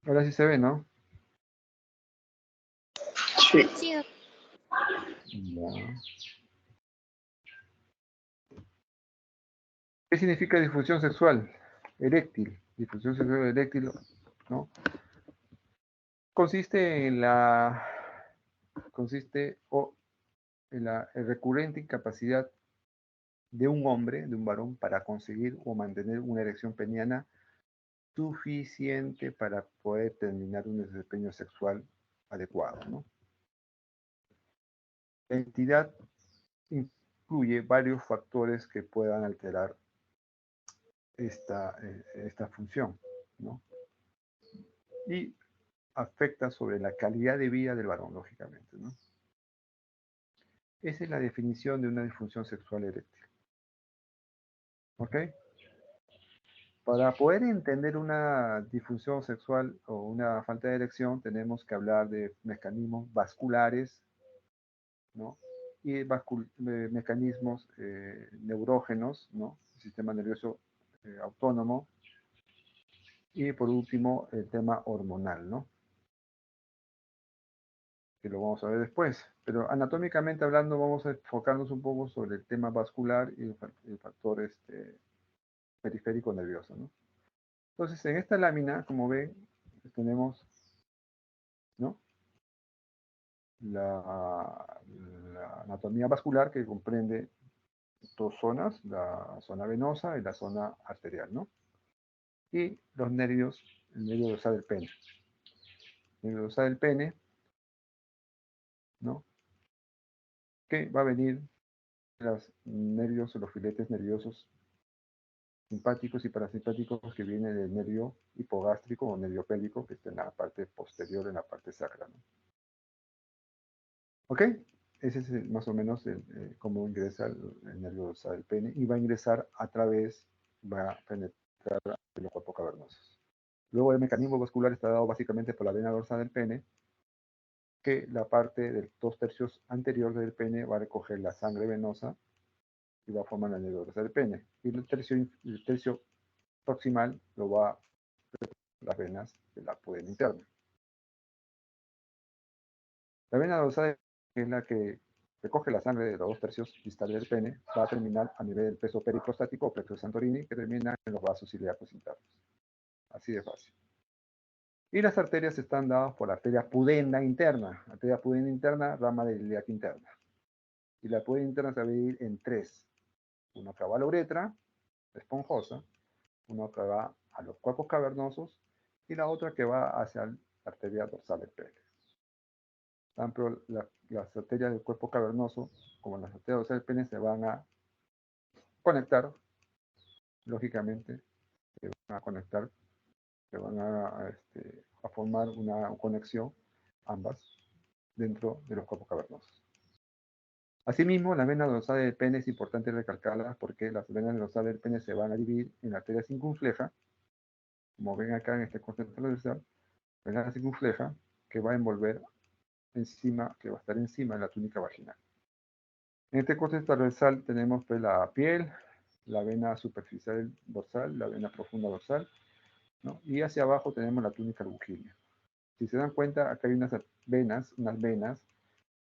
Ahora sí se ve, ¿no? Sí. Sí, Ya. ¿Qué significa disfunción sexual? Eréctil. Disfunción sexual eréctil, ¿no? Consiste en la consiste o en la recurrente incapacidad de un hombre, de un varón, para conseguir o mantener una erección peniana suficiente para poder terminar un desempeño sexual adecuado, ¿no? La entidad incluye varios factores que puedan alterar esta función, ¿no? Y afecta sobre la calidad de vida del varón, lógicamente, ¿no? Esa es la definición de una disfunción sexual eréctil. ¿Ok? Para poder entender una disfunción sexual o una falta de erección, tenemos que hablar de mecanismos vasculares, ¿no? Y mecanismos neurógenos, ¿no? El sistema nervioso autónomo. Y por último, el tema hormonal, ¿no? Que lo vamos a ver después. Pero anatómicamente hablando, vamos a enfocarnos un poco sobre el tema vascular y el factor periférico nervioso, ¿no? Entonces, en esta lámina, como ven, tenemos, ¿no? la anatomía vascular que comprende dos zonas, la zona venosa y la zona arterial, ¿no? Y los nervios, el nervio dorsal del pene. El nervio dorsal del pene, ¿no? Que va a venir de los nervios o los filetes nerviosos simpáticos y parasimpáticos que vienen del nervio hipogástrico o nervio pélvico que está en la parte posterior, en la parte sacra, ¿no? ¿Ok? Ese es más o menos cómo ingresa el nervio dorsal del pene y va a ingresar a través, va a penetrar en los cuerpos cavernosos. Luego el mecanismo vascular está dado básicamente por la vena dorsal del pene, que la parte de 2/3 anterior del pene va a recoger la sangre venosa y va a formar la nervio dorsal del pene. Y el tercio proximal lo va a las venas de la pudenda interna. La vena dorsal, que es la que recoge la sangre de los 2/3 distales del pene, va a terminar a nivel del peso periprostático o plexo Santorini, que termina en los vasos ilíacos internos. Así de fácil. Y las arterias están dadas por la arteria pudenda interna. Arteria pudenda interna, rama de ilíaca interna. Y la pudenda interna se va a dividir en tres. Una que va a la uretra, esponjosa, una que va a los cuerpos cavernosos y la otra que va hacia la arteria dorsal del pene. Tanto las arterias del cuerpo cavernoso como las arterias dorsales del pene se van a conectar, lógicamente, se van a conectar, se van a formar una conexión, ambas, dentro de los cuerpos cavernosos. Asimismo, las venas dorsales del pene es importante recalcarlas porque las venas dorsales del pene se van a dividir en la arteria circunfleja, como ven acá en este corte transversal, la circunfleja que va a envolver encima, que va a estar encima de la túnica vaginal. En este corte transversal tenemos pues, la piel, la vena superficial dorsal, la vena profunda dorsal, ¿no? Y hacia abajo tenemos la túnica albuginea. Si se dan cuenta, acá hay unas venas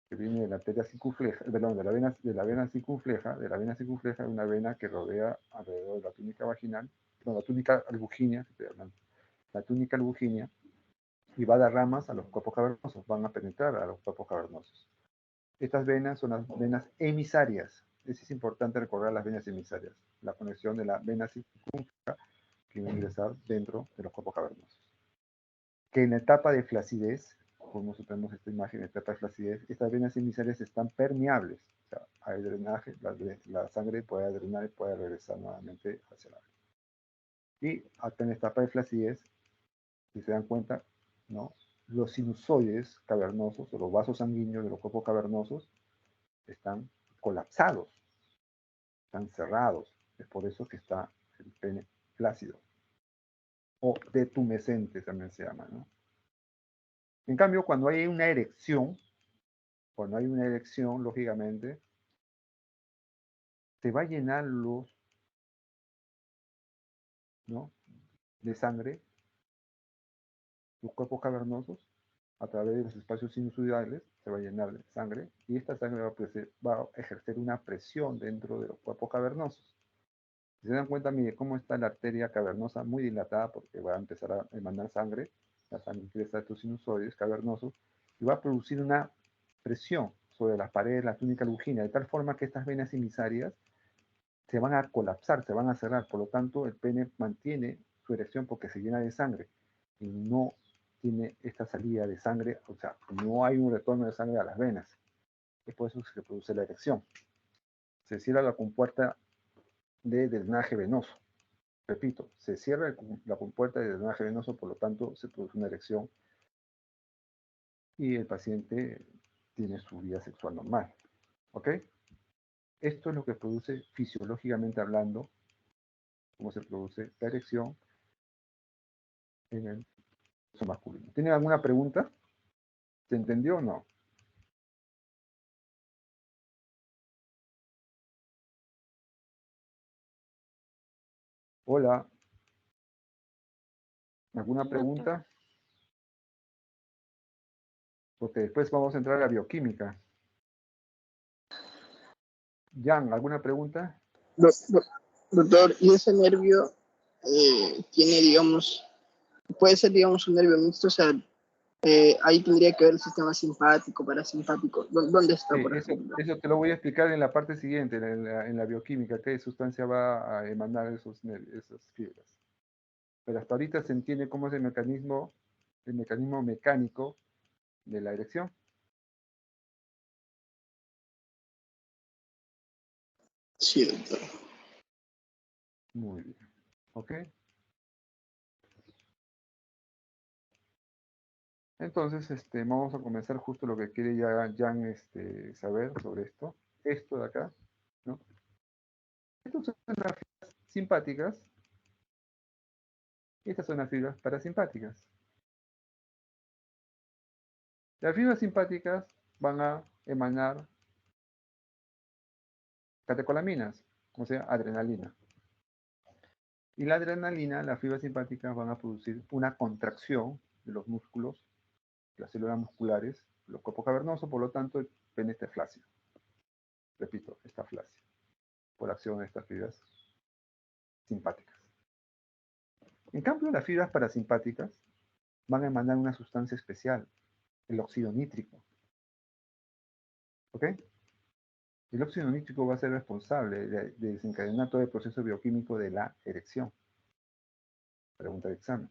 que vienen de la arteria circunfleja, perdón, de la vena circunfleja hay una vena que rodea alrededor de la túnica vaginal, no, la túnica albuginea, estoy hablando, la túnica albuginea, y va a dar ramas a los cuerpos cavernosos, van a penetrar a los cuerpos cavernosos. Estas venas son las venas emisarias. Es importante recordar las venas emisarias, la conexión de la vena circunfleja que va a ingresar dentro de los cuerpos cavernosos. Que en la etapa de flacidez, como tenemos esta imagen, en la etapa de flacidez, estas venas emisarias están permeables. O sea, hay drenaje, la sangre puede drenar y puede regresar nuevamente hacia la vena. Y hasta en la etapa de flacidez, si se dan cuenta, ¿no? Los sinusoides cavernosos o los vasos sanguíneos de los cuerpos cavernosos están colapsados, están cerrados. Es por eso que está el pene flácido. O detumescente también se llama, ¿no? En cambio, cuando hay una erección, lógicamente, se va a llenar ¿no? de sangre los cuerpos cavernosos, a través de los espacios sinusoidales, se va a llenar de sangre y esta sangre va a ejercer una presión dentro de los cuerpos cavernosos. Si se dan cuenta, mire cómo está la arteria cavernosa muy dilatada porque va a empezar a emanar sangre, la sangre ingresa a estos sinusoides cavernosos y va a producir una presión sobre las paredes de la túnica lugina, de tal forma que estas venas emisarias se van a colapsar, se van a cerrar, por lo tanto el pene mantiene su erección porque se llena de sangre y no tiene esta salida de sangre, o sea, no hay un retorno de sangre a las venas. Es por eso que se produce la erección. Se cierra la compuerta de drenaje venoso. Repito, se cierra la compuerta de drenaje venoso, por lo tanto se produce una erección y el paciente tiene su vida sexual normal. ¿Ok? Esto es lo que produce fisiológicamente hablando, cómo se produce la erección en el sexo masculino. ¿Tienen alguna pregunta? ¿Se entendió o no? Hola. ¿Alguna pregunta? Porque después vamos a entrar a la bioquímica. Jan, ¿alguna pregunta? Doctor, ¿y ese nervio tiene, digamos, puede ser, digamos, un nervio mixto? O sea, ahí tendría que ver el sistema simpático, parasimpático. ¿Dónde está, Sí, por ejemplo? eso te lo voy a explicar en la parte siguiente, en la bioquímica, qué sustancia va a emanar esas fibras. Pero hasta ahorita se entiende cómo es el mecanismo mecánico de la erección. Sí, doctor. Muy bien. ¿Ok? Entonces, vamos a comenzar justo lo que quiere ya Jan saber sobre esto. Esto de acá, ¿no? Estas son las fibras simpáticas y estas son las fibras parasimpáticas. Las fibras simpáticas van a emanar catecolaminas, o sea, adrenalina. Y la adrenalina, las fibras simpáticas van a producir una contracción de los músculos, las células musculares, los cuerpos cavernosos, por lo tanto el pene está flácido. Repito, está flácido, por acción de estas fibras simpáticas. En cambio, las fibras parasimpáticas van a emanar una sustancia especial, el óxido nítrico. ¿Ok? El óxido nítrico va a ser responsable de desencadenar todo el proceso bioquímico de la erección. Pregunta de examen.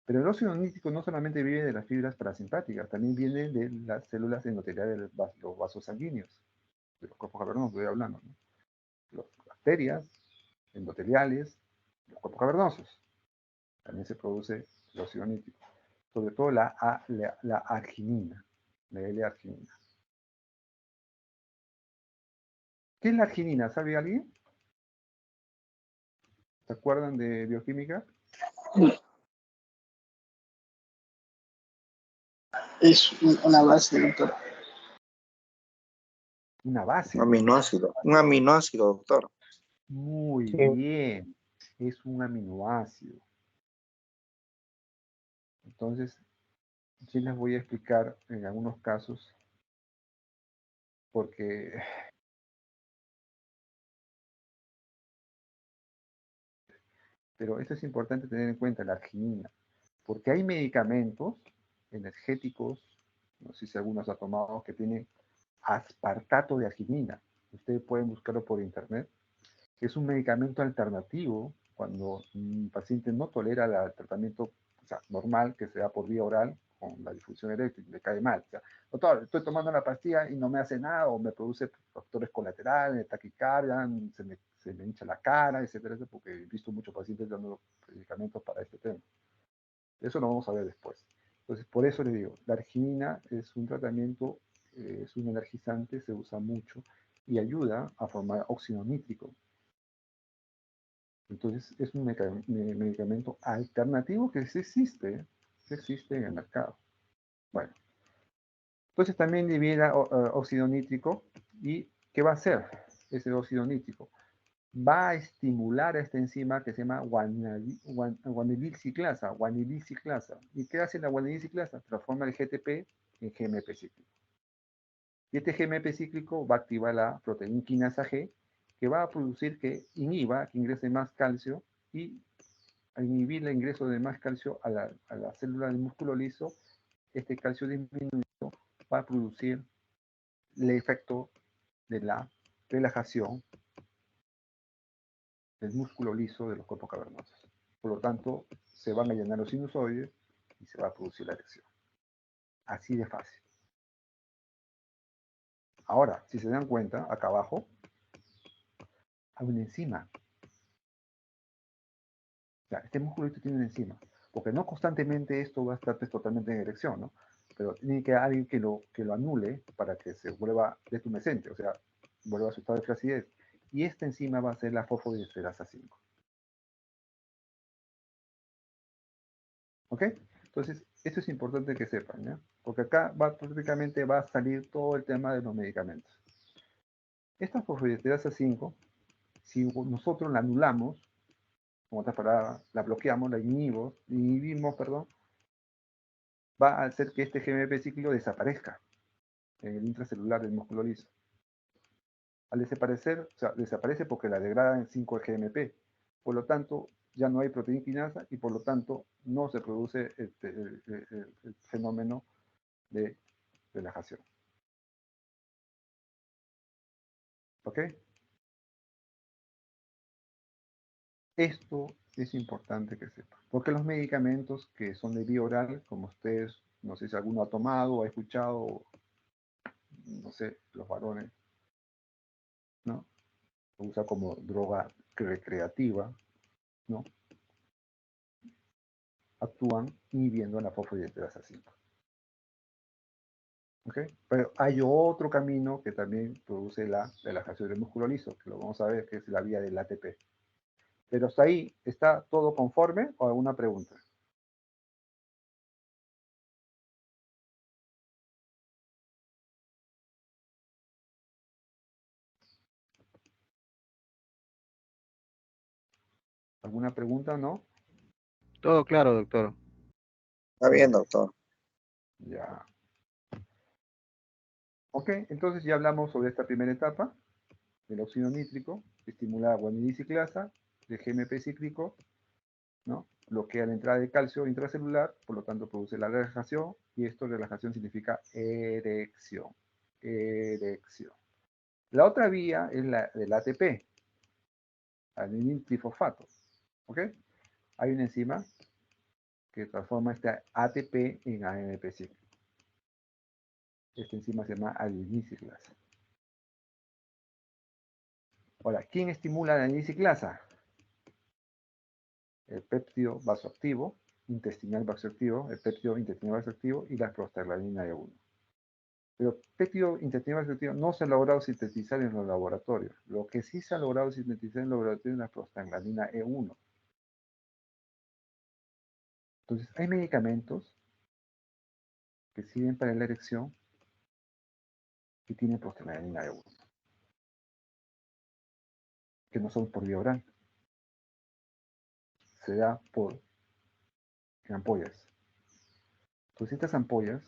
Pero el óxido nítrico no solamente viene de las fibras parasimpáticas, también viene de las células endoteliales de los vasos sanguíneos, de los cuerpos cavernosos, estoy hablando, ¿no? Las bacterias endoteliales, los cuerpos cavernosos. También se produce el óxido nítrico, sobre todo la arginina, la L-arginina. ¿Qué es la arginina? ¿Sabe alguien? ¿Se acuerdan de bioquímica? Es una base, doctor. Una base. Un aminoácido, doctor. Muy Sí. bien. Es un aminoácido. Entonces, sí les voy a explicar en algunos casos porque pero esto es importante tener en cuenta, la arginina, porque hay medicamentos energéticos, no sé si algunos ha tomado, que tienen aspartato de arginina. Ustedes pueden buscarlo por internet. Es un medicamento alternativo cuando un paciente no tolera el tratamiento, o sea, normal que se da por vía oral con la difusión eléctrica, le cae mal. O sea, doctor, estoy tomando la pastilla y no me hace nada o me produce factores colaterales, taquicardia, se me hincha la cara, etcétera, porque he visto muchos pacientes dando medicamentos para este tema. Eso lo vamos a ver después. Entonces, por eso les digo, la arginina es un tratamiento, es un energizante, se usa mucho y ayuda a formar óxido nítrico. Entonces, es un medicamento alternativo que sí existe en el mercado. Bueno, entonces también libera óxido nítrico. ¿Y qué va a hacer ese óxido nítrico? va a estimular a esta enzima que se llama guanililciclasa. ¿Y qué hace la guanililciclasa? Transforma el GTP en GMP cíclico. Y este GMP cíclico va a activar la proteína quinasa G, que va a producir que ingrese más calcio, y al inhibir el ingreso de más calcio a la célula del músculo liso, este calcio disminuido va a producir el efecto de la relajación del músculo liso de los cuerpos cavernosos. Por lo tanto, se van a llenar los sinusoides y se va a producir la erección. Así de fácil. Ahora, si se dan cuenta, acá abajo hay una enzima. O sea, este músculo tiene una enzima. Porque no constantemente esto va a estar totalmente en erección, ¿no? Pero tiene que haber alguien que lo anule para que se vuelva detumescente, o sea, vuelva a su estado de flacidez. Y esta enzima va a ser la fosfodiesterasa 5. ¿Ok? Entonces, esto es importante que sepan, ¿ya? Porque acá prácticamente va a salir todo el tema de los medicamentos. Esta fosfodiesterasa 5, si nosotros la anulamos, como otras palabras, la bloqueamos, la inhibimos, va a hacer que este GMP cíclico desaparezca en el intracelular del músculo liso. Al desaparecer, o sea, desaparece porque la degrada en 5-GMP. Por lo tanto, ya no hay proteína quinasa y por lo tanto no se produce el fenómeno de relajación. ¿Ok? Esto es importante que sepan. Porque los medicamentos que son de vía oral, como ustedes, no sé si alguno ha tomado o ha escuchado, no sé, los varones, ¿no? Lo usa como droga recreativa, ¿no? Actúan inhibiendo la fosfodiesterasa 5. ¿Okay? Pero hay otro camino que también produce la relajación del músculo liso, que lo vamos a ver, que es la vía del ATP. Pero hasta ahí, ¿está todo conforme o alguna pregunta? ¿Alguna pregunta? ¿No? Todo claro, doctor. Está bien, doctor. Ya. Ok, entonces ya hablamos sobre esta primera etapa del óxido nítrico, que estimula guanidiciclasa, de GMP cíclico, ¿no? Bloquea la entrada de calcio intracelular, por lo tanto produce la relajación, y esto, relajación, significa erección. Erección. La otra vía es la del ATP, adenil trifosfato. ¿Ok? Hay una enzima que transforma este ATP en AMP cíclico. Esta enzima se llama adenyl-ciclasa. Ahora, ¿quién estimula la adenyl-ciclasa? El péptido vasoactivo, intestinal vasoactivo, el péptido intestinal vasoactivo y la prostaglandina E1. Pero péptido intestinal vasoactivo no se ha logrado sintetizar en los laboratorios. Lo que sí se ha logrado sintetizar en los laboratorios es la prostaglandina E1. Entonces, hay medicamentos que sirven para la erección que tienen prostaglandina E1, que no son por vía oral. Se da por ampollas. Entonces, estas ampollas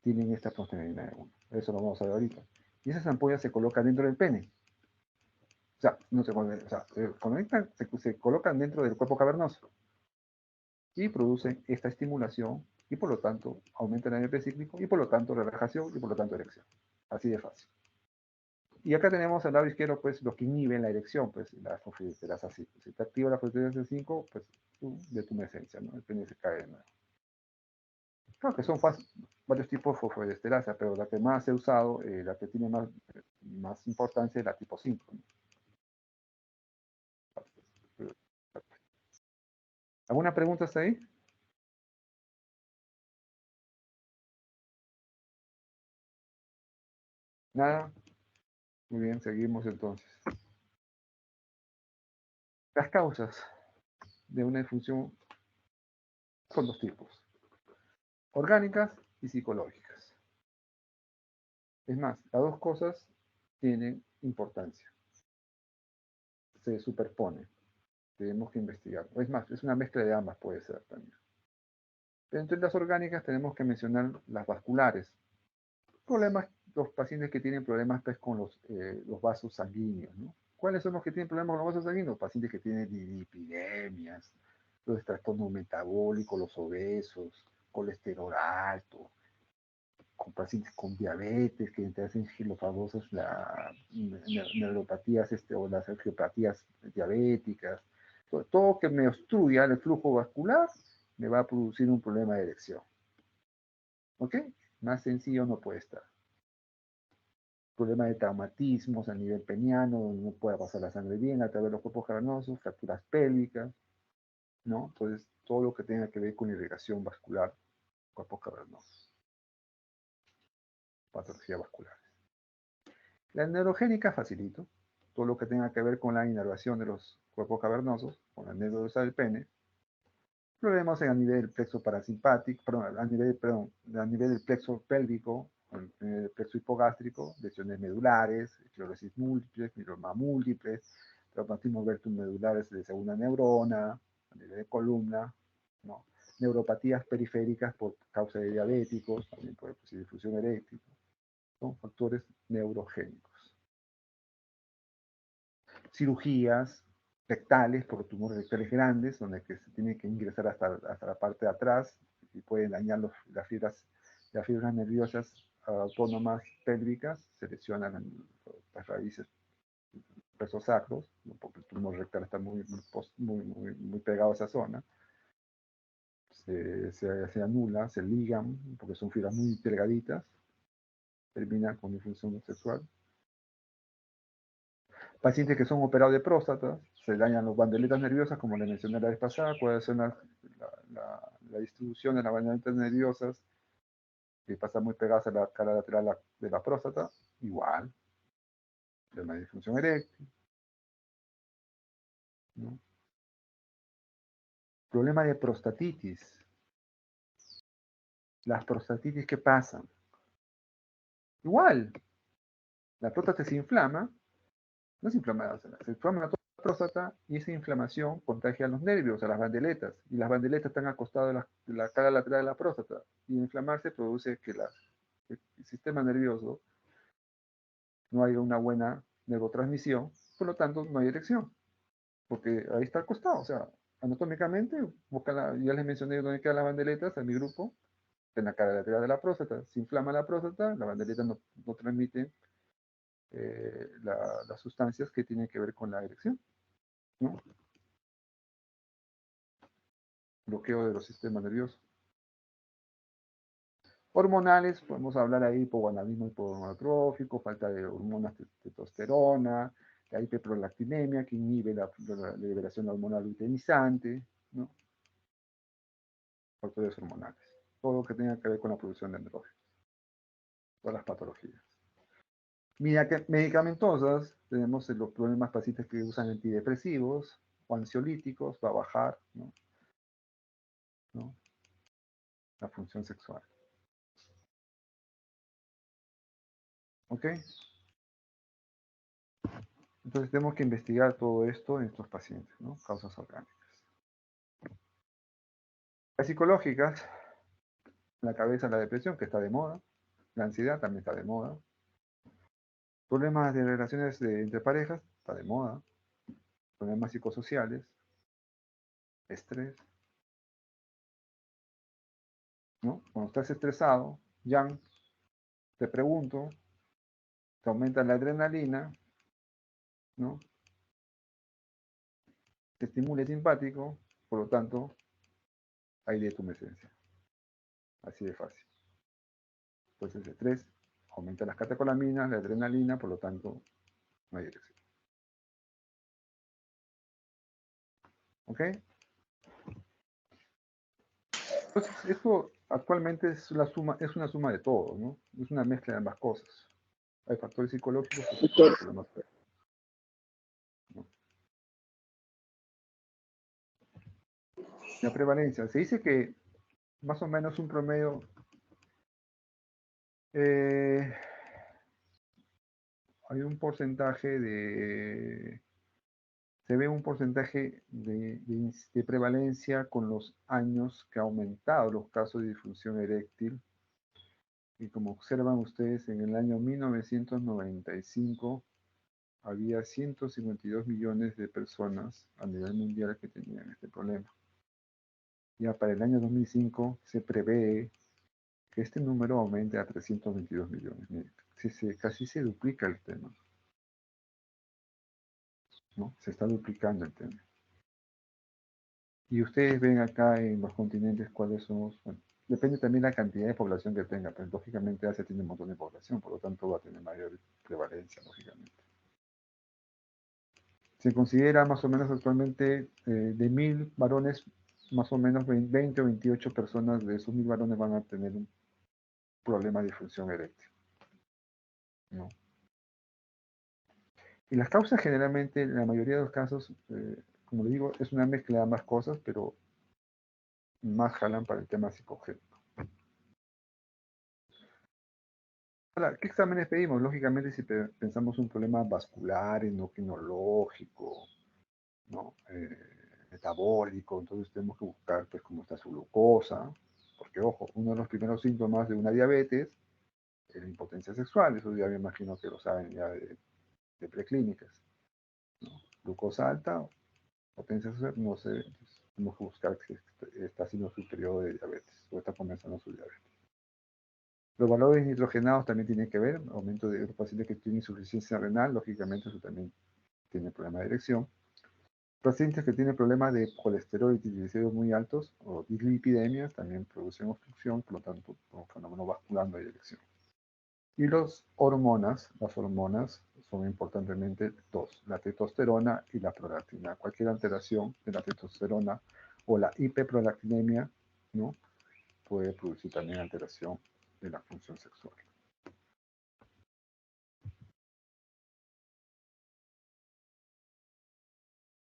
tienen esta prostaglandina E1. Eso lo vamos a ver ahorita. Y esas ampollas se colocan dentro del pene. O sea, no se conectan, o sea, se colocan dentro del cuerpo cavernoso y producen esta estimulación y por lo tanto aumentan el AMP cíclico y por lo tanto relajación y por lo tanto erección. Así de fácil. Y acá tenemos al lado izquierdo, pues, lo que inhibe la erección, pues, la fosfodiesterasa 5. Si te activa la fosfodiesterasa 5, pues, de tu esencia, ¿no? El pene se cae de nuevo. Claro que son varios tipos de fosfodiesterasa, pero la que más he usado, la que tiene más importancia es la tipo 5, ¿no? ¿Alguna pregunta hasta ahí? Nada. Muy bien, seguimos entonces. Las causas de una disfunción son dos tipos: orgánicas y psicológicas. Es más, las dos cosas tienen importancia. se superpone. Tenemos que investigar. O es más, es una mezcla de ambas, puede ser también. Pero entre las orgánicas tenemos que mencionar las vasculares. Problemas, los pacientes que tienen problemas pues, con los vasos sanguíneos, ¿no? ¿Cuáles son los que tienen problemas con los vasos sanguíneos? Pacientes que tienen dislipidemias, los trastornos metabólicos, los obesos, colesterol alto, con pacientes con diabetes, que te hacen los famosos neuropatías o las angiopatías diabéticas. Todo que me obstruya el flujo vascular me va a producir un problema de erección. ¿Ok? Más sencillo no puede estar. Problemas de traumatismos a nivel peniano, donde no pueda pasar la sangre bien a través de los cuerpos cavernosos, fracturas pélvicas, ¿no? Entonces, todo lo que tenga que ver con irrigación vascular, cuerpos cavernosos, patología vascular. La neurogénica facilito, todo lo que tenga que ver con la inervación de los cuerpos cavernosos, con la nervio dorsal del pene, problemas a nivel del plexo parasimpático, a nivel del plexo pélvico, el plexo hipogástrico, lesiones medulares, esclerosis múltiples, mieloma múltiples, traumatismos vertumedulares de segunda neurona, a nivel de columna, ¿no? Neuropatías periféricas por causa de diabéticos, también puede producir difusión eréctil, son factores neurogénicos. Cirugías rectales por tumores rectales grandes, donde que se tiene que ingresar hasta la parte de atrás y pueden dañar las fibras nerviosas autónomas pélvicas, se lesionan las raíces huesos sacros, porque el tumor rectal está muy pegado a esa zona. Se anula, se ligan, porque son fibras muy delgaditas, termina con disfunción sexual. Pacientes que son operados de próstata, se dañan las bandeletas nerviosas, como les mencioné la vez pasada, puede ser la distribución de las bandeletas nerviosas que pasan muy pegadas a la cara lateral de la próstata, igual, de una disfunción eréctil, ¿no? Problema de prostatitis. Las prostatitis, ¿qué pasan? Igual, la próstata se inflama, no se inflama, se inflama la próstata y esa inflamación contagia a los nervios, a las bandeletas, y las bandeletas están al costado de la cara lateral de la próstata, y inflamarse produce que el sistema nervioso no haya una buena neurotransmisión, por lo tanto no hay erección, porque ahí está al costado, o sea, anatómicamente, ya les mencioné dónde quedan las bandeletas a mi grupo, en la cara lateral de la próstata, se inflama la próstata, la bandeleta no transmite las sustancias que tienen que ver con la erección, ¿no? Bloqueo de los sistemas nerviosos. Hormonales, podemos hablar ahí hipogonadismo hipogonadotrófico, falta de hormonas de testosterona, la hiperprolactinemia que inhibe la liberación hormonal luteinizante, ¿no? Factores hormonales. Todo lo que tenga que ver con la producción de andrógenos. Todas las patologías. Medicamentosas, tenemos los problemas pacientes que usan antidepresivos o ansiolíticos, va a bajar, ¿no? La función sexual. ¿Ok? Entonces tenemos que investigar todo esto en estos pacientes, ¿no? Causas orgánicas. Las psicológicas, la cabeza, la depresión, que está de moda. La ansiedad también está de moda. Problemas de relaciones entre parejas, está de moda. Problemas psicosociales, estrés, ¿no? Cuando estás estresado, Jan, te pregunto, te aumenta la adrenalina, ¿no? Te estimula el simpático, por lo tanto, hay detumescencia. Así de fácil. Entonces, el estrés aumenta las catecolaminas, la adrenalina, por lo tanto, no hay erección. ¿Ok? Entonces, esto actualmente es una suma de todo, ¿no? Es una mezcla de ambas cosas. Hay factores psicológicos y factores problemáticos, ¿no? La prevalencia. Se dice que más o menos un promedio hay un porcentaje se ve un porcentaje de prevalencia con los años que ha aumentado los casos de disfunción eréctil. Y como observan ustedes, en el año 1995 había 152 millones de personas a nivel mundial que tenían este problema. Ya para el año 2005 se prevé que este número aumente a 322 millones. Casi se duplica el tema, ¿no? Se está duplicando el tema. Y ustedes ven acá en los continentes cuáles son, bueno, depende también la cantidad de población que tenga, pero lógicamente Asia tiene un montón de población, por lo tanto va a tener mayor prevalencia, lógicamente. Se considera más o menos actualmente de 1000 varones, más o menos 20 o 28 personas de esos 1000 varones van a tener un problema de disfunción eréctil, ¿no? Y las causas generalmente, en la mayoría de los casos, como le digo, es una mezcla de ambas cosas, pero más jalan para el tema psicogénico. Ahora, ¿qué exámenes pedimos? Lógicamente, si pensamos un problema vascular, endocrinológico, ¿no? Metabólico, entonces tenemos que buscar pues cómo está su glucosa, porque ojo, uno de los primeros síntomas de una diabetes es la impotencia sexual, eso ya me imagino que lo saben ya de preclínicas, ¿no? Glucosa alta, potencia sexual, no sé, entonces tenemos que buscar si está haciendo su periodo de diabetes o está comenzando su diabetes. Los valores nitrogenados también tienen que ver, aumento de los pacientes que tienen insuficiencia renal, lógicamente eso también tiene problema de erección. Pacientes que tienen problemas de colesterol y triglicéridos muy altos o dislipidemias también producen obstrucción, por lo tanto, un fenómeno vascular de erección. Y las hormonas son importantemente dos, la testosterona y la prolactina. Cualquier alteración de la testosterona o la hiperprolactinemia, ¿no?, puede producir también alteración de la función sexual.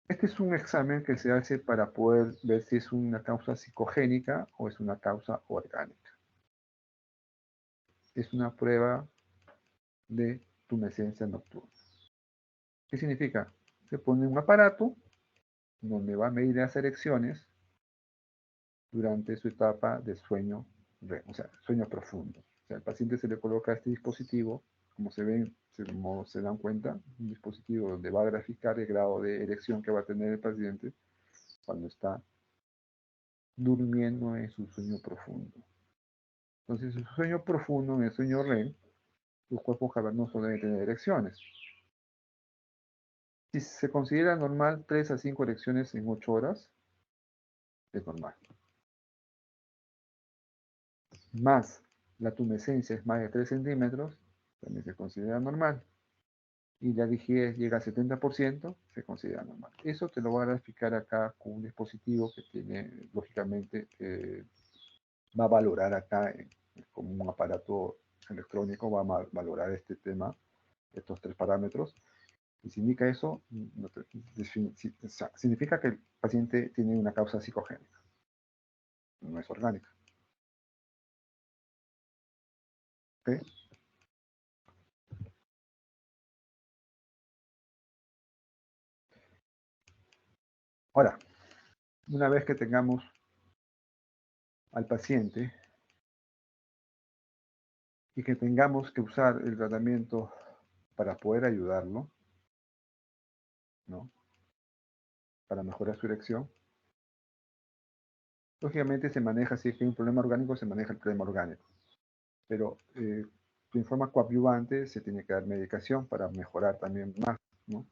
Este es un examen que se hace para poder ver si es una causa psicogénica o es una causa orgánica. Es una prueba de tumescencia nocturna. ¿Qué significa? Se pone un aparato donde va a medir las erecciones durante su etapa de sueño REM, o sea, sueño profundo. O sea, al paciente se le coloca este dispositivo, como como se dan cuenta, un dispositivo donde va a graficar el grado de erección que va a tener el paciente cuando está durmiendo en su sueño profundo. Entonces, en su sueño profundo, en el sueño REM, los cuerpos cavernosos deben tener erecciones. Si se considera normal 3 a 5 erecciones en 8 horas, es normal. Más la tumescencia es más de 3 centímetros, también se considera normal. Y la rigidez llega al 70%, se considera normal. Eso te lo voy a graficar acá con un dispositivo que tiene, lógicamente, va a valorar acá, como un aparato electrónico, va a valorar este tema, estos 3 parámetros. Y si indica eso, significa que el paciente tiene una causa psicogénica, no es orgánica. ¿Okay? Ahora, una vez que tengamos al paciente y que tengamos que usar el tratamiento para poder ayudarlo, ¿no?, para mejorar su erección, lógicamente se maneja, si hay un problema orgánico, se maneja el problema orgánico. Pero en forma coadyuvante se tiene que dar medicación para mejorar también más, ¿no?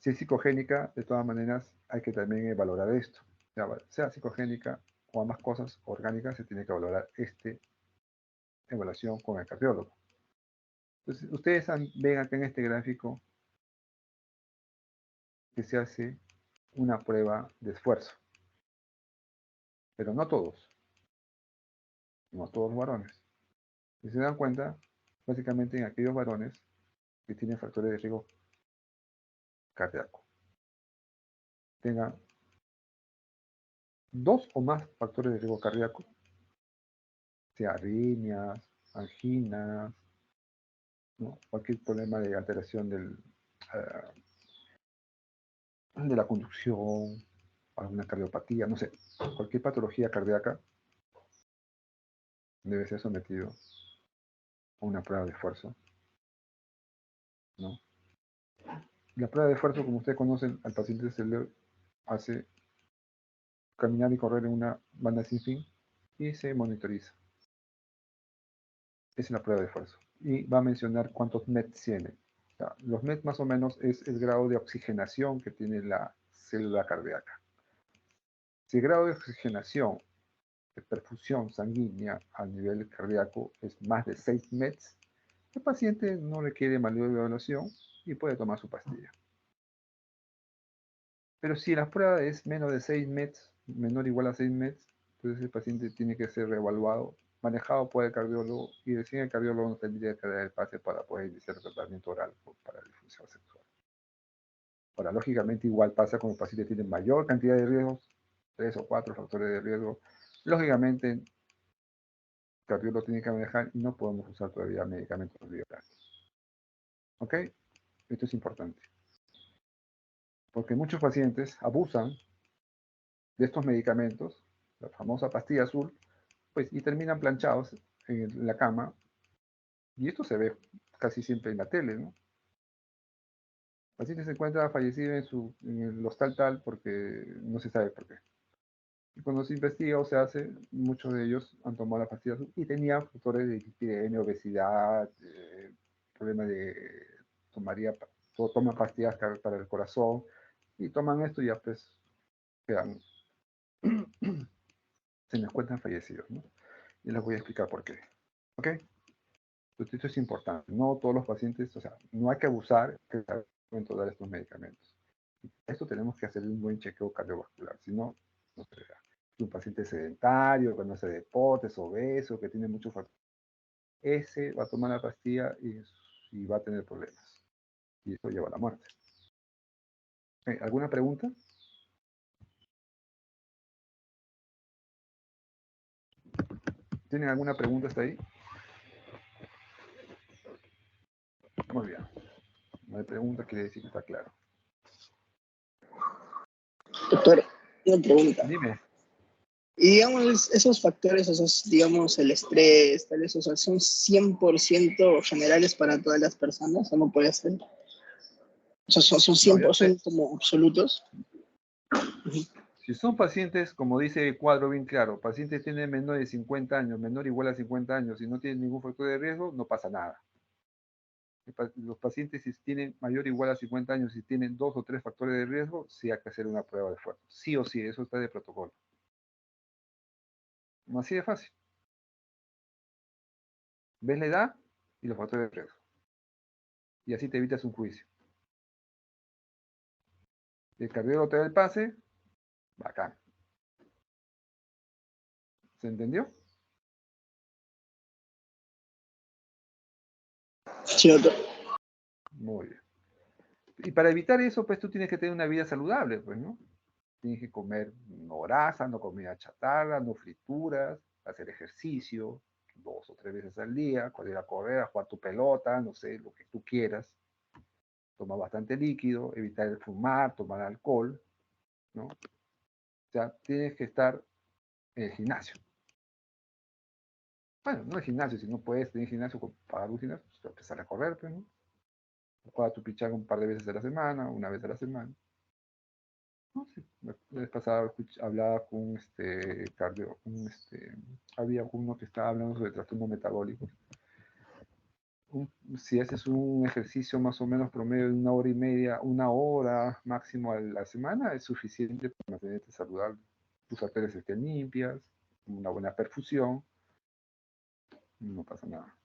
Si es psicogénica, de todas maneras, hay que también valorar esto. Sea psicogénica o ambas cosas orgánicas, se tiene que valorar esta evaluación con el cardiólogo. Entonces, ustedes ven acá en este gráfico que se hace una prueba de esfuerzo. Pero no todos los varones. Si se dan cuenta, básicamente en aquellos varones que tienen factores de riesgo cardíaco, tengan 2 o más factores de riesgo cardíaco, sea arritmias, anginas, ¿no? Cualquier problema de alteración de la conducción, alguna cardiopatía, no sé, cualquier patología cardíaca debe ser sometido a una prueba de esfuerzo, ¿no? La prueba de esfuerzo, como ustedes conocen, al paciente se le hace caminar y correr en una banda sin fin y se monitoriza. Esa es la prueba de esfuerzo. Y va a mencionar cuántos METs tiene. O sea, los METs más o menos es el grado de oxigenación que tiene la célula cardíaca. Si el grado de oxigenación, de perfusión sanguínea a nivel cardíaco es más de 6 METs, el paciente no requiere mayor evaluación y puede tomar su pastilla. Pero si la prueba es menos de 6 METs, menor o igual a 6 METs, entonces el paciente tiene que ser reevaluado, manejado por el cardiólogo, y recién el cardiólogo nos tendría que dar el pase para poder iniciar el tratamiento oral para la disfunción sexual. Ahora, lógicamente igual pasa cuando el paciente tiene mayor cantidad de riesgos, 3 o 4 factores de riesgo. Lógicamente, el cardiólogo tiene que manejar y no podemos usar todavía medicamentos biológicos. ¿Ok? Esto es importante. Porque muchos pacientes abusan de estos medicamentos, la famosa pastilla azul, pues, y terminan planchados en la cama, y esto se ve casi siempre en la tele, ¿no? El paciente se encuentra fallecido en el hostal tal porque no se sabe por qué. Y cuando se investiga o se hace, muchos de ellos han tomado la pastilla azul y tenían factores de hiperemia, obesidad, problemas de tomaría, toman pastillas para el corazón y toman esto y ya pues quedan, se les encuentran fallecidos, ¿no? Y les voy a explicar por qué. ¿Ok? Entonces, esto es importante. No todos los pacientes, o sea, no hay que abusar en el momento de dar estos medicamentos. Esto tenemos que hacer un buen chequeo cardiovascular, si no, no se da. Un paciente sedentario, que no hace deportes, obeso, que tiene muchos factores, ese va a tomar la pastilla y va a tener problemas. Y eso lleva a la muerte. ¿Alguna pregunta? ¿Tienen alguna pregunta hasta ahí? Muy bien. No hay pregunta, quiere decir que está claro. Doctor, una pregunta. Dime. Y digamos, esos factores, esos, digamos, el estrés, tal vez, o sea, ¿son 100% generales para todas las personas o no puede ser? O sea, son No, 100%, son como absolutos. si son pacientes, como dice el cuadro bien claro, pacientes tienen menor de 50 años, menor o igual a 50 años, y no tienen ningún factor de riesgo, no pasa nada. Los pacientes si tienen mayor o igual a 50 años y tienen 2 o 3 factores de riesgo, sí hay que hacer una prueba de esfuerzo. Sí o sí, eso está de protocolo. Así de fácil. Ves la edad y los factores de riesgo. Y así te evitas un juicio. El cardiólogo te da el pase, bacán. ¿Se entendió? Sí, doctor. Muy bien. Y para evitar eso, pues tú tienes que tener una vida saludable, pues, ¿no? Tienes que comer no grasa, no comida chatarra, no frituras, hacer ejercicio 2 o 3 veces al día, ir a correr, a jugar tu pelota, no sé, lo que tú quieras. Tomar bastante líquido, evitar el fumar, tomar alcohol, ¿no? O sea, tienes que estar en el gimnasio. Bueno, no el gimnasio, si no puedes tener gimnasio, pagar un gimnasio, pues empezar a correr, pues, ¿no? Juega tu pichanga un par de veces a la semana, una vez a la semana. No, sí. La vez pasada hablaba con había uno que estaba hablando sobre trastornos metabólicos. Si haces un ejercicio más o menos promedio de 1 hora y media, 1 hora máximo a la semana, es suficiente para mantenerte saludable. Tus arterias estén limpias, una buena perfusión, no pasa nada.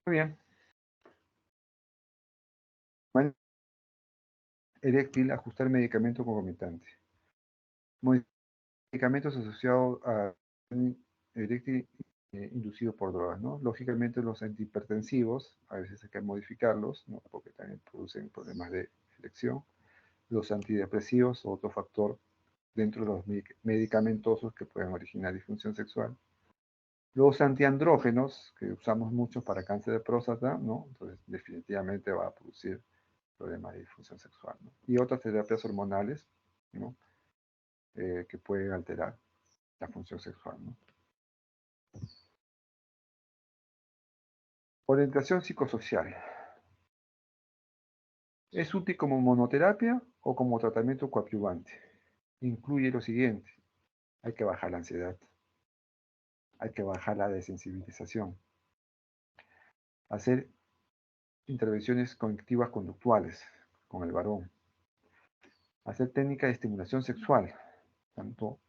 Muy bien. Bueno, eréctil, ajustar medicamento concomitante. Medicamentos asociados a eréctil inducido por drogas, ¿no? Lógicamente los antihipertensivos, a veces hay que modificarlos, ¿no? Porque también producen problemas de erección. Los antidepresivos, otro factor dentro de los medicamentosos que pueden originar disfunción sexual. Los antiandrógenos, que usamos mucho para cáncer de próstata, ¿no? Entonces, definitivamente va a producir problemas de disfunción sexual, ¿no? Y otras terapias hormonales, ¿no? Que pueden alterar la función sexual, ¿no? Orientación psicosocial. ¿Es útil como monoterapia o como tratamiento coadyuvante? Incluye lo siguiente. Hay que bajar la ansiedad. Hay que bajar la desensibilización. Hacer intervenciones cognitivas conductuales con el varón. Hacer técnicas de estimulación sexual. Tanto,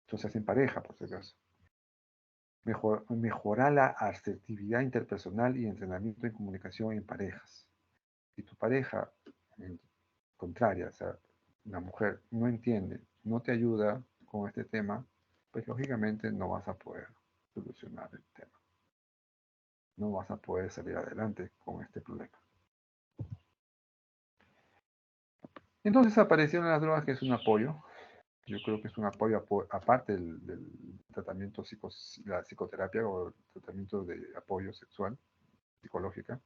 esto se hace en pareja, por si acaso. Mejorar la asertividad interpersonal y entrenamiento en comunicación en parejas. Si tu pareja contraria, o sea, la mujer no entiende, no te ayuda con este tema, pues lógicamente no vas a poder solucionar el tema. No vas a poder salir adelante con este problema. Entonces aparecieron las drogas, que es un apoyo. Yo creo que es un apoyo aparte del tratamiento la psicoterapia o el tratamiento de apoyo sexual, psicológica.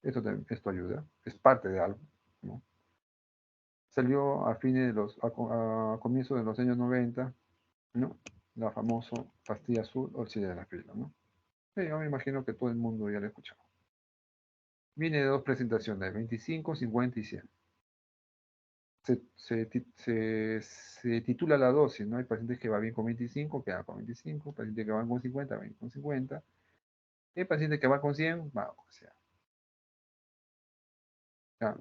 Esto ayuda, es parte de algo, ¿no? Salió a a comienzos de los años 90, ¿no? La famosa pastilla azul o el sildenafil, ¿no? Sí, yo me imagino que todo el mundo ya lo ha escuchado. Viene de dos presentaciones, 25, 50 y 100. Se titula la dosis, ¿no? Hay pacientes que van bien con 25, quedan con 25, pacientes que van con 50, van con 50. Y hay pacientes que van con 100, va con 100. Ya,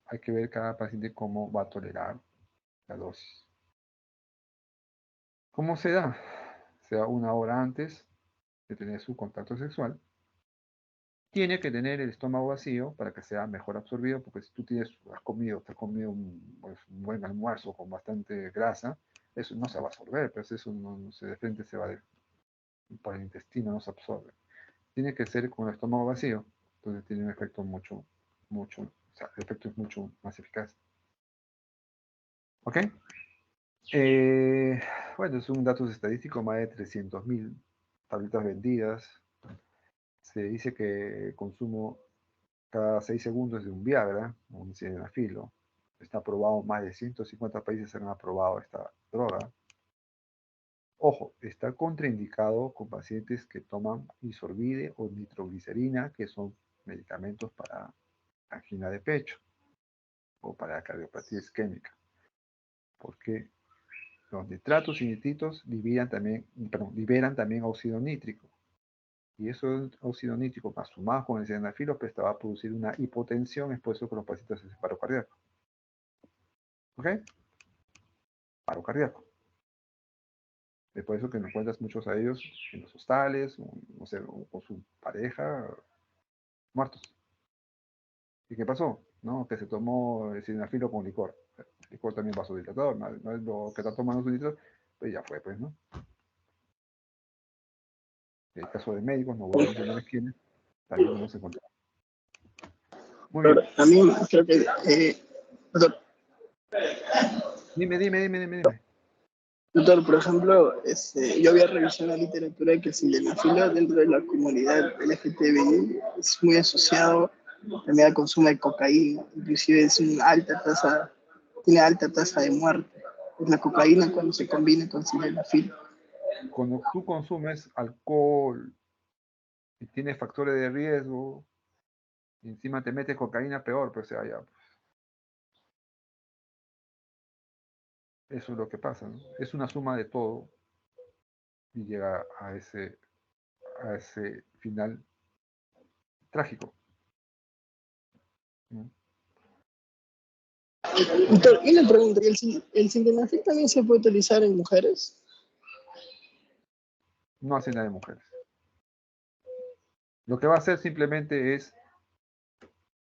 hay que ver cada paciente cómo va a tolerar la dosis. ¿Cómo se da? Se da una hora antes de tener su contacto sexual. Tiene que tener el estómago vacío para que sea mejor absorbido, porque si tú has comido un buen almuerzo con bastante grasa, eso no se va a absorber, pues eso de frente se va por el intestino, no se absorbe. Tiene que ser con el estómago vacío, entonces tiene un efecto o sea, el efecto es mucho más eficaz. ¿Ok? Bueno, es un dato estadístico, más de 300.000 tabletas vendidas. Se dice que consumo cada 6 segundos de un Viagra, un sildenafilo. Está aprobado, más de 150 países han aprobado esta droga. Ojo, está contraindicado con pacientes que toman isorbide o nitroglicerina, que son medicamentos para angina de pecho o para cardiopatía isquémica, porque los nitratos y nitritos liberan también óxido nítrico. Y eso óxido nítrico, más sumado con el sildenafilo, pues te va a producir una hipotensión, es por eso que los pacientes hacen paro cardíaco. ¿Ok? Paro cardíaco. Es por eso que no encuentras muchos a ellos en los hostales, no sé, o con su pareja, muertos. ¿Y qué pasó? ¿No? Que se tomó el sildenafilo con licor. El licor también vasodilatador, no es lo que está tomando su licor, pues ya fue, pues, ¿no? En el caso de médicos, no voy a mencionar quiénes, también hemos encontrado. Muy bien. A mí creo que, doctor, Dime. doctor, por ejemplo, yo había revisado la literatura que el sildenafilo dentro de la comunidad LGTBI es muy asociado también al consumo de cocaína, inclusive tiene alta tasa de muerte. Es la cocaína cuando se combina con sildenafilo. Cuando tú consumes alcohol y tienes factores de riesgo, y encima te metes cocaína, peor, pues, o sea, ya, pues, eso es lo que pasa, ¿no? Es una suma de todo y llega a ese final trágico, ¿no? Doctor, y le pregunto, ¿el sildenafil también se puede utilizar en mujeres? No hace nada de mujeres. Lo que va a hacer simplemente es,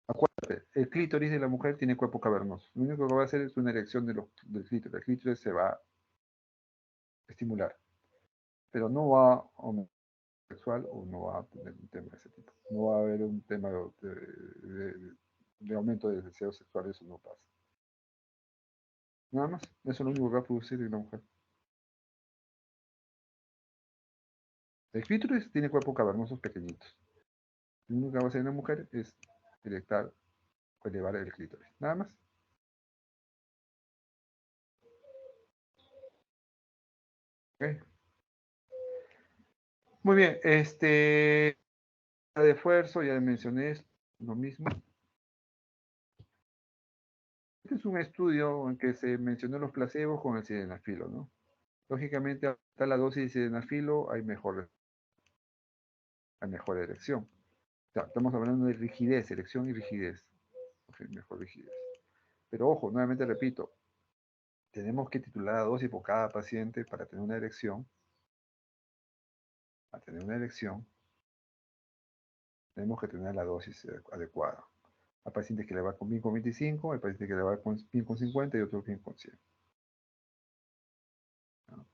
acuérdate, el clítoris de la mujer tiene cuerpo cavernoso. Lo único que va a hacer es una erección del clítoris. El clítoris se va a estimular, pero no va a aumentar sexual o no va a tener un tema de ese tipo. No va a haber un tema de aumento del deseo sexual, eso no pasa. Nada más, eso es lo único que va a producir en la mujer. El clítoris tiene cuerpos cavernosos pequeñitos. Lo único que va a hacer una mujer es erectar o elevar el clítoris. Nada más. ¿Ok? Muy bien. De esfuerzo, ya mencioné lo mismo. Este es un estudio en que se mencionó los placebos con el sildenafilo, ¿no? Lógicamente, hasta la dosis de sildenafilo hay mejor erección. O sea, estamos hablando de rigidez, erección y rigidez. Ok, mejor rigidez. Pero ojo, nuevamente repito, tenemos que titular la dosis por cada paciente para tener una erección. Para tener una erección, tenemos que tener la dosis adecuada. Hay pacientes que le va bien con 25, hay pacientes que le va bien con 50 y otros bien con 100. ¿No?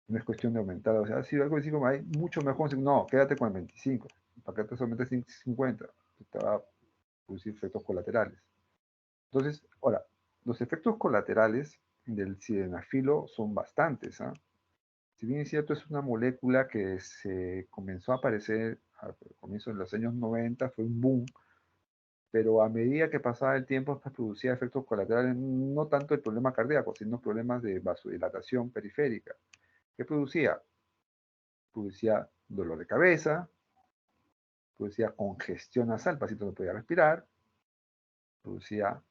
No es cuestión de aumentar, o sea, si algo así como hay mucho mejor, no, quédate con el 25. ¿Para qué te sometes 50? Te va a producir efectos colaterales. Entonces, ahora, los efectos colaterales del sildenafilo son bastantes. ¿Ah? Si bien es cierto, es una molécula que se comenzó a aparecer al comienzo de los años 90, fue un boom, pero a medida que pasaba el tiempo, pues, producía efectos colaterales, no tanto el problema cardíaco, sino problemas de vasodilatación periférica. ¿Qué producía? Producía dolor de cabeza, producía congestión nasal, el paciente no podía respirar, producía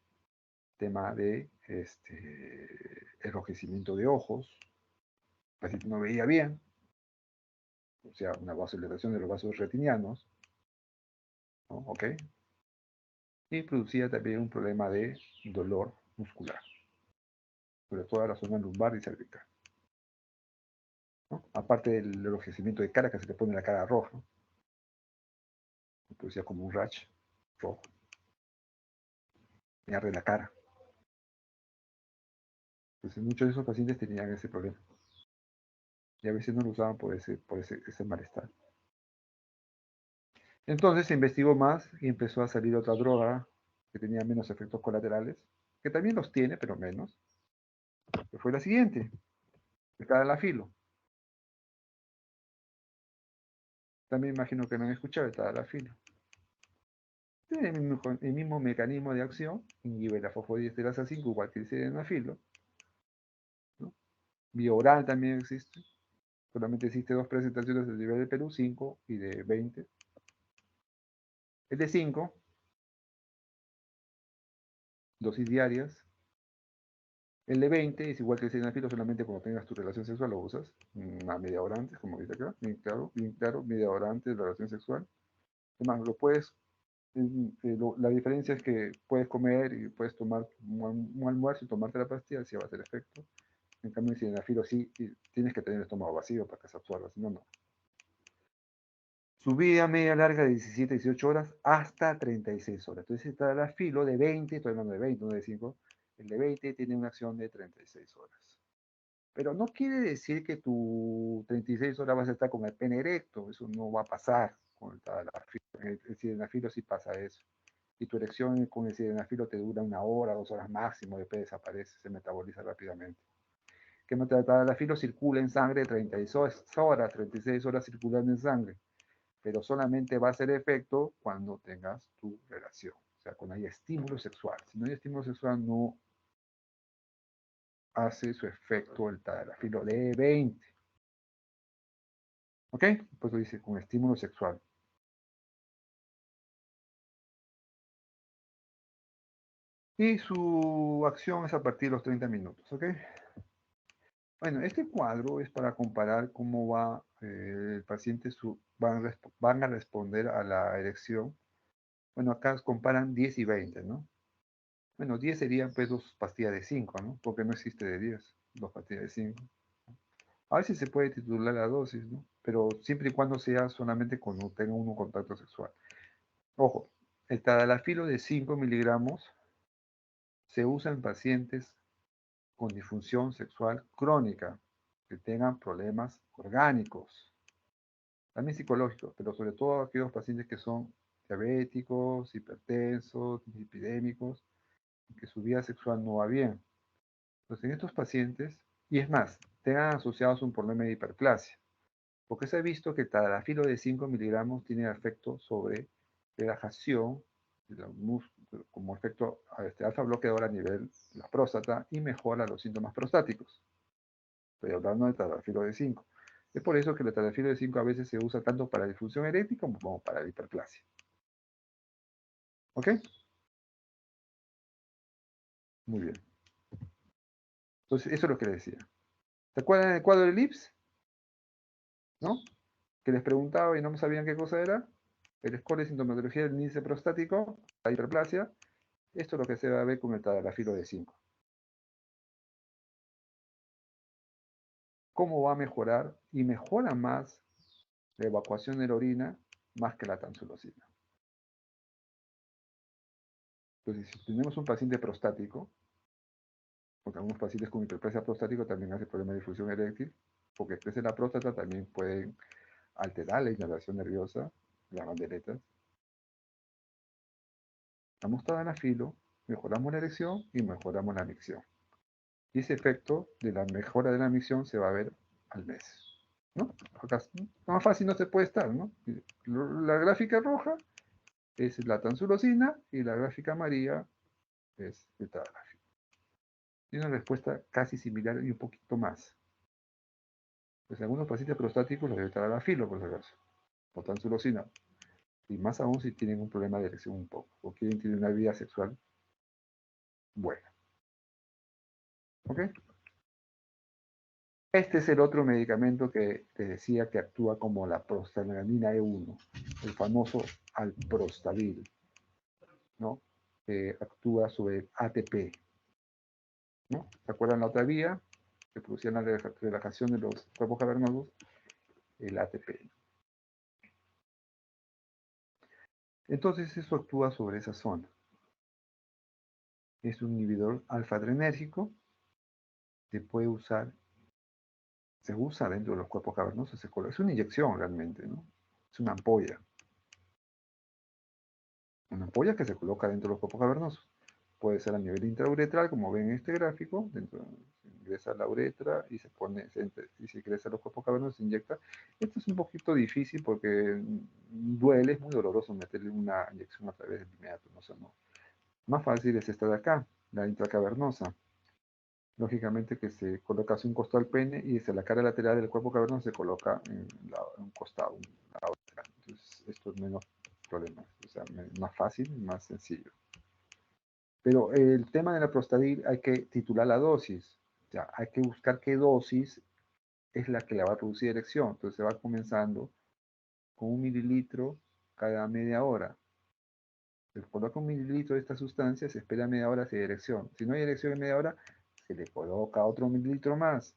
tema de enrojecimiento de ojos, el paciente no veía bien, o sea, una vasodilatación de los vasos retinianos, ¿no? ¿Ok? Y producía también un problema de dolor muscular, sobre todo en la zona lumbar y cervical, ¿no? Aparte del enrojecimiento de cara, que se te pone la cara roja, producía como un rash rojo, me arde la cara. Entonces muchos de esos pacientes tenían ese problema. Y a veces no lo usaban por ese malestar. Entonces se investigó más y empezó a salir otra droga que tenía menos efectos colaterales, que también los tiene, pero menos, que fue la siguiente, el tadalafilo. También imagino que no han escuchado el tadalafilo. Tiene el mismo mecanismo de acción, inhibe la fosfodiesterasa 5, igual que el sildenafilo, ¿no? Vía oral también existe. Solamente existe dos presentaciones a nivel de Perú, 5 y de 20. El de 5, dosis diarias. El de 20 es igual que el sildenafilo, solamente cuando tengas tu relación sexual lo usas, una media hora antes, como dice acá, bien claro, media hora antes de la relación sexual. Además, la diferencia es que puedes comer y puedes tomar un almuerzo y tomarte la pastilla, si va a hacer efecto. En cambio, el sildenafilo sí tienes que tener el estómago vacío para que se absorba, si no, no. Su vida media larga de 17 a 18 horas hasta 36 horas. Entonces, el tadalafilo de 20, estoy hablando de 20, no de 5, el de 20 tiene una acción de 36 horas. Pero no quiere decir que tu 36 horas vas a estar con el pene erecto, eso no va a pasar con el tadalafilo. El sildenafilo sí pasa eso. Y tu erección con el sildenafilo te dura 1 hora, 2 horas máximo, después desaparece, se metaboliza rápidamente. Que el tadalafilo circula en sangre 36 horas, 36 horas circulando en sangre, pero solamente va a hacer efecto cuando tengas tu relación, o sea, cuando haya estímulo sexual. Si no hay estímulo sexual, no hace su efecto el tadalafilo de 20. ¿Ok? Pues lo dice con estímulo sexual. Y su acción es a partir de los 30 minutos. ¿Ok? Bueno, este cuadro es para comparar cómo va el paciente, van a responder a la erección. Bueno, acá comparan 10 y 20, ¿no? Bueno, 10 serían pues 2 pastillas de 5, ¿no? Porque no existe de 10, 2 pastillas de 5. A veces se puede titular la dosis, ¿no? Pero siempre y cuando sea solamente cuando tenga uno contacto sexual. Ojo, el tadalafilo de 5 miligramos se usa en pacientes con disfunción sexual crónica, que tengan problemas orgánicos, también psicológicos, pero sobre todo aquellos pacientes que son diabéticos, hipertensos, epidémicos, que su vida sexual no va bien. Entonces, en estos pacientes, y es más, tengan asociados un problema de hiperplasia, Porque se ha visto que el tadalafilo de 5 miligramos tiene efecto sobre relajación, como efecto alfa bloqueador a nivel de la próstata y mejora los síntomas prostáticos. Estoy hablando de tadalafilo de 5. Es por eso que el tadalafilo de 5 a veces se usa tanto para disfunción eréctil como para la hiperplasia. ¿Ok? Muy bien. Entonces, eso es lo que les decía. ¿Se acuerdan del cuadro del IPS? ¿No? Que les preguntaba y no sabían qué cosa era. El score de sintomatología del índice prostático, la hiperplasia. Esto es lo que se va a ver con el tadalafilo de 5. ¿Cómo va a mejorar? Y mejora más la evacuación de la orina más que la tamsulosina. Entonces, si tenemos un paciente prostático, porque algunos pacientes con hiperplasia prostática también hacen problema de difusión eréctil, porque crece la próstata, también pueden alterar la innervación nerviosa, las banderetas. Damos tadalafilo, mejoramos la erección y mejoramos la micción. Y ese efecto de la mejora de la micción se va a ver al mes. ¿No? Acá, más fácil no se puede estar, ¿no? La gráfica roja es la tansulosina y la gráfica amarilla es el tadalafilo. Y una respuesta casi similar y un poquito más. Pues algunos pacientes prostáticos los debe tadalafilo, por si acaso, o tansulosina. Y más aún si tienen un problema de erección un poco, o quieren tener una vida sexual buena. ¿Ok? Este es el otro medicamento que te decía que actúa como la prostaglandina E1, el famoso alprostadil, ¿no? Que actúa sobre ATP, ¿no? ¿Se acuerdan la otra vía que producía la relajación de los cuerpos cavernosos? El ATP. Entonces eso actúa sobre esa zona. Es un inhibidor alfa-adrenérgico, se puede usar, se usa dentro de los cuerpos cavernosos, es una inyección realmente, ¿no? Es una ampolla. Una ampolla que se coloca dentro de los cuerpos cavernosos. Puede ser a nivel intrauretral, como ven en este gráfico, se ingresa la uretra y se pone, y se ingresa a los cuerpos cavernosos, se inyecta. Esto es un poquito difícil porque duele, es muy doloroso meterle una inyección a través del meato, no. Más fácil es esta de acá, la intracavernosa. Lógicamente que se coloca hacia un costado del pene y desde la cara lateral del cuerpo cavernoso se coloca en un costado, la otra. Entonces, esto es menos problemas, o sea, más fácil, más sencillo. Pero el tema de la prostadil hay que titular la dosis, o sea, hay que buscar qué dosis es la que la va a producir erección. Entonces se va comenzando con 1 mililitro cada media hora. Se coloca 1 mililitro de esta sustancia, se espera media hora si hay erección. Si no hay erección en media hora, se le coloca otro mililitro más.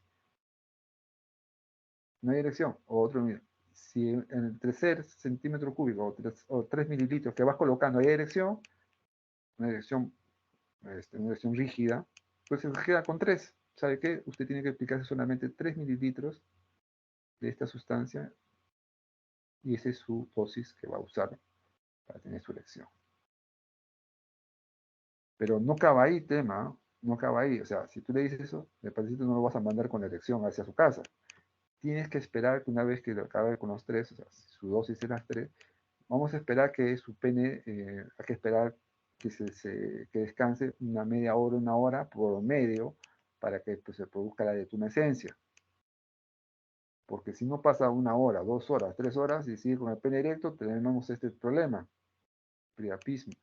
No hay erección, otro mililitro. Si en el tercer centímetro cúbico o 3 mililitros que vas colocando hay erección, una erección rígida, pues se queda con 3. ¿Sabe qué? Usted tiene que aplicarse solamente 3 mililitros de esta sustancia y esa es su dosis que va a usar para tener su erección. Pero no acaba ahí, tema, no acaba ahí. O sea, si tú le dices eso, el paciente no lo vas a mandar con la erección hacia su casa. Tienes que esperar que una vez que acabe con los 3, o sea, si su dosis es las 3, vamos a esperar que su pene, hay que esperar que, que descanse una media hora, 1 hora por medio para que pues, se produzca la detumescencia. Porque si no pasa 1 hora, 2 horas, 3 horas y sigue con el pene erecto, tenemos este problema, priapismo.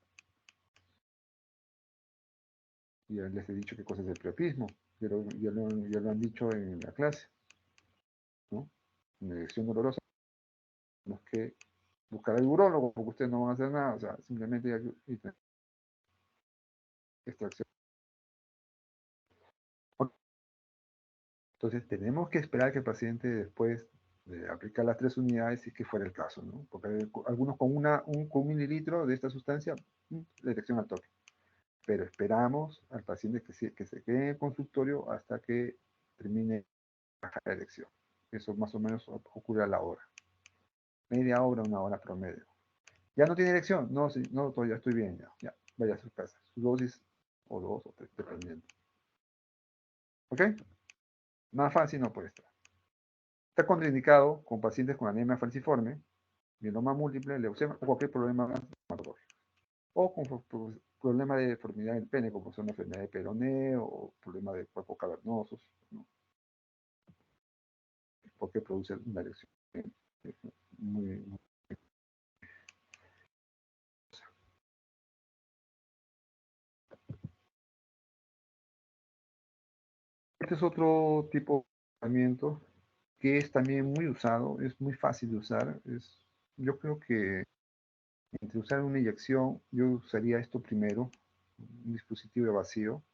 Y ya les he dicho qué cosa es el priapismo, ya lo han dicho en la clase, ¿no? Una erección dolorosa, tenemos que buscar al urólogo porque ustedes no van a hacer nada, o sea, simplemente hay extracción. Entonces tenemos que esperar que el paciente después de aplicar las 3 unidades, si es que fuera el caso, ¿no? Porque hay algunos con con 1 mililitro de esta sustancia, la erección al toque. Pero esperamos al paciente que se quede en el consultorio hasta que termine la erección. Eso más o menos ocurre a la hora. Media hora, 1 hora promedio. ¿Ya no tiene erección? No, sí, no, todavía estoy bien, ya. Vaya a su casa. Su dosis, o 2 o 3, dependiendo. ¿Ok? Más fácil no puede estar. Está contraindicado con pacientes con anemia falciforme, mieloma múltiple, leucemia o cualquier problema hematológico. O con problemas de deformidad del pene, como son la enfermedad de Peyronie o problemas de cuerpos cavernosos, ¿no? Porque produce una erección muy. Este es otro tipo de tratamiento que es también muy usado, es muy fácil de usar. Yo creo que entre usar una inyección, yo usaría esto primero, un dispositivo de vacío.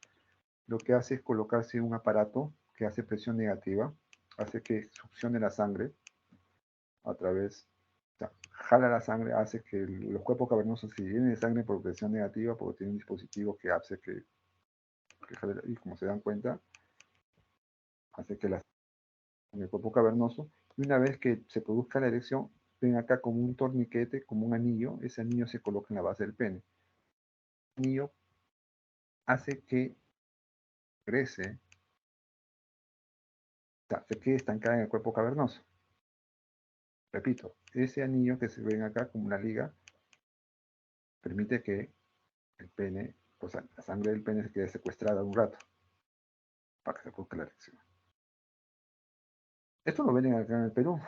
Lo que hace es colocarse un aparato que hace presión negativa, hace que succione la sangre a través, o sea, jala la sangre, hace que los cuerpos cavernosos se llenen de sangre por presión negativa, porque tiene un dispositivo que hace que jale, y como se dan cuenta, hace que en el cuerpo cavernoso, y una vez que se produzca la erección, ven acá como un torniquete, como un anillo, ese anillo se coloca en la base del pene. El anillo hace que crece, o sea, se quede estancada en el cuerpo cavernoso. Repito, ese anillo que se ven acá como una liga, permite que el pene, o sea, la sangre del pene se quede secuestrada un rato, para que se produzca la erección. Esto lo ven acá en el Perú,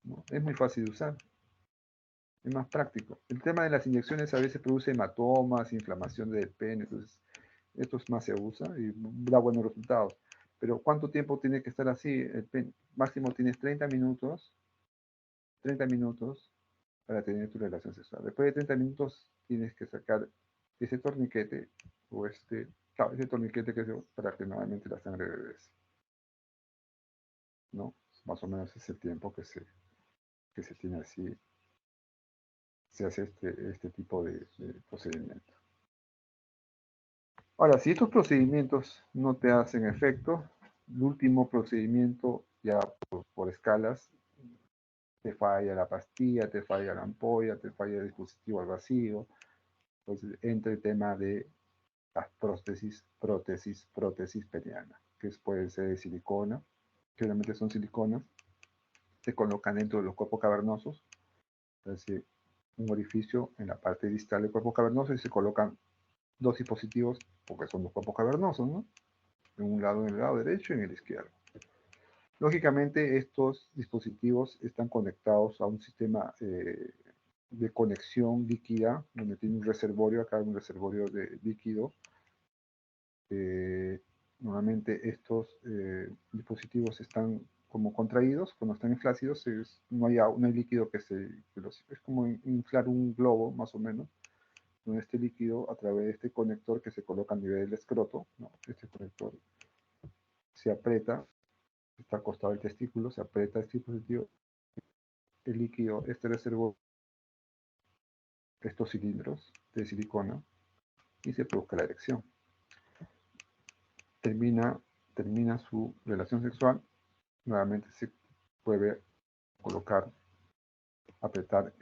¿no? Es muy fácil de usar, es más práctico. El tema de las inyecciones a veces produce hematomas, inflamación del pene, entonces esto más se usa y da buenos resultados. Pero ¿cuánto tiempo tiene que estar así? Máximo tienes 30 minutos para tener tu relación sexual. Después de 30 minutos tienes que sacar ese torniquete o claro, ese torniquete para que nuevamente la sangre regrese, ¿no? Más o menos es el tiempo que se tiene así, se hace este tipo de procedimiento. Ahora, si estos procedimientos no te hacen efecto, el último procedimiento ya por escalas, te falla la pastilla, te falla la ampolla, te falla el dispositivo al vacío, entonces entra el tema de las prótesis peniana, que pueden ser de silicona, que realmente son siliconas, se colocan dentro de los cuerpos cavernosos, es decir, un orificio en la parte distal del cuerpo cavernoso y se colocan dos dispositivos, porque son los cuerpos cavernosos, ¿no? En un lado, en el lado derecho y en el izquierdo. Lógicamente, estos dispositivos están conectados a un sistema de conexión líquida, donde tiene un reservorio, acá un reservorio de líquido. Normalmente estos dispositivos están como contraídos, cuando están inflácidos no hay líquido es como inflar un globo, más o menos, donde este líquido, a través de este conector que se coloca a nivel del escroto, ¿no? Este conector se aprieta, está al costado del testículo, se aprieta este dispositivo, el líquido, este reservorio, estos cilindros de silicona, y se produzca la erección. Termina su relación sexual, nuevamente se puede colocar, apretar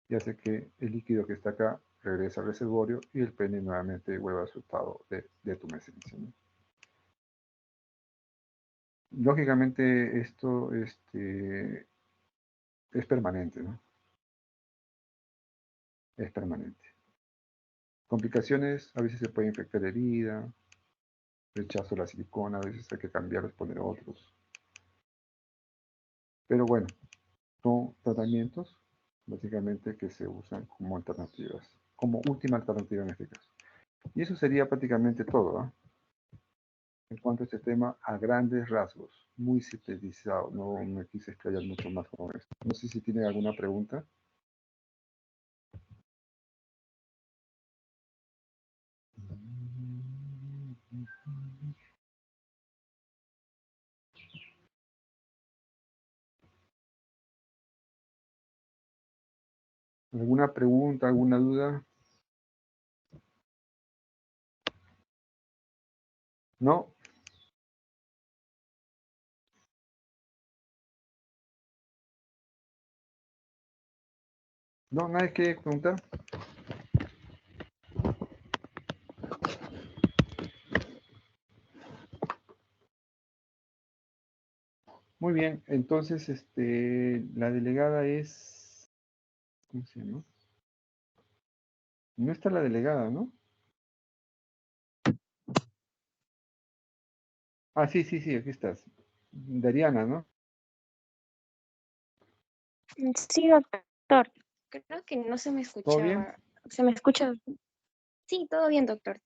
y hace que el líquido que está acá regrese al reservorio y el pene nuevamente vuelva a su estado de tumescencia, ¿no? Lógicamente esto es permanente, ¿no? Es permanente. Complicaciones, a veces se puede infectar la herida, rechazo de la silicona, a veces hay que cambiarlos, poner otros. Pero bueno, son tratamientos básicamente que se usan como alternativas, como última alternativa en este caso. Y eso sería prácticamente todo, ¿eh? En cuanto a este tema, a grandes rasgos, muy sintetizado, no me quise explayar mucho más con esto. No sé si tienen alguna pregunta. ¿Alguna pregunta, alguna duda? ¿No? ¿No? ¿Nadie quiere preguntar? Muy bien, entonces la delegada es, ¿cómo se llama? No está la delegada, ¿no? Ah, sí, sí, sí, aquí estás. Dariana, ¿no? Sí, doctor. Creo que no se me ¿Todo bien? escuchaba. ¿Se me escucha? Sí, todo bien, doctor.